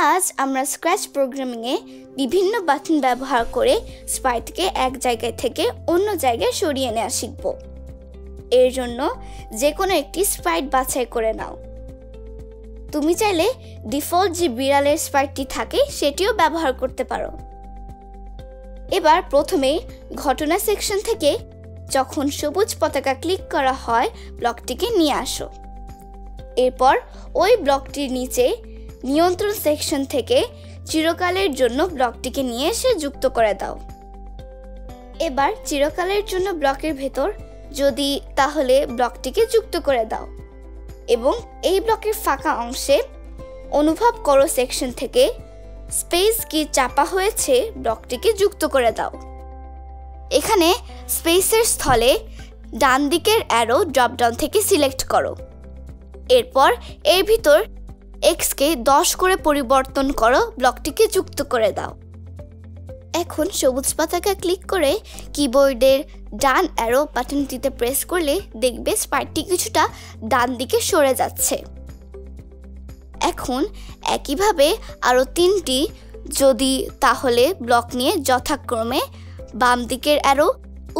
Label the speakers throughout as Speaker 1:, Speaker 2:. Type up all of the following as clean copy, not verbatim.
Speaker 1: আজ আমরা স্ক্র্যাচ প্রোগ্রামিংয়ে বিভিন্ন বাটন ব্যবহার করে স্প্রাইটকে এক জায়গা থেকে অন্য জায়গায় সরিয়ে নেওয়া শিখব। এর জন্য যে কোনো একটি স্প্রাইট বাছাই করে নাও। তুমি চাইলে ডিফল্ট যে বিড়ালের স্প্রাইটটি থাকে সেটিও ব্যবহার করতে পারো। এবার প্রথমেই ঘটনা সেকশন থেকে যখন সবুজ পতাকা ক্লিক করা হয় ব্লকটিকে নিয়ে আসো। এরপর ওই ব্লকটির নিচে নিয়ন্ত্রণ সেকশন থেকে চিরকালের জন্য ব্লকটিকে নিয়ে এসে যুক্ত করে দাও। এবার চিরকালের জন্য ব্লকের ভেতর যদি তাহলে ব্লকটিকে যুক্ত করে দাও এবং এই ব্লকের ফাঁকা অংশে অনুভব করো সেকশন থেকে স্পেস কি চাপা হয়েছে ব্লকটিকে যুক্ত করে দাও। এখানে স্পেসের স্থলে ডান দিকের অ্যারো ড্রপডাউন থেকে সিলেক্ট করো। এরপর এর ভিতর এক্সকে 10 করে পরিবর্তন করো, ব্লকটিকে যুক্ত করে দাও। এখন সবুজ পতাকা ক্লিক করে কিবোর্ডের ডান অ্যারো বাটনটিতে প্রেস করলে দেখবে স্প্রাইটটি কিছুটা ডান দিকে সরে যাচ্ছে। এখন একইভাবে আরও 3টি যদি তাহলে ব্লক নিয়ে যথাক্রমে বাম দিকের অ্যারো,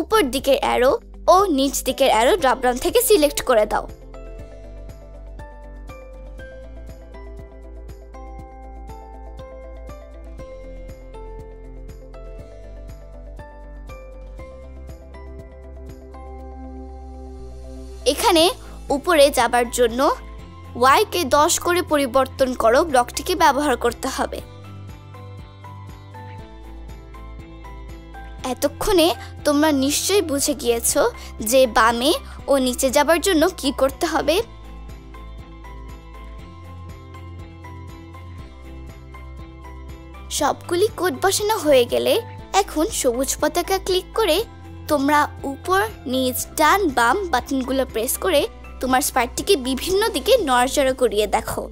Speaker 1: উপর দিকের অ্যারো ও নিচ দিকের অ্যারো ড্রপডাউন থেকে সিলেক্ট করে দাও। এখানে উপরে যাবার জন্য ওয়াইকে 10 করে পরিবর্তন করো, ব্লকটিকে ব্যবহার করতে হবে। এতক্ষণে তোমরা নিশ্চয়ই বুঝে গিয়েছো যে বামে ও নিচে যাবার জন্য কি করতে হবে। সবগুলি কোড বসানো হয়ে গেলে এখন সবুজ পতাকা ক্লিক করে তোমরা উপর, নিচ, ডান, বাম বাটনগুলো প্রেস করে তোমার স্প্রাইটটিকে বিভিন্ন দিকে নড়াচড়া করিয়ে দেখো।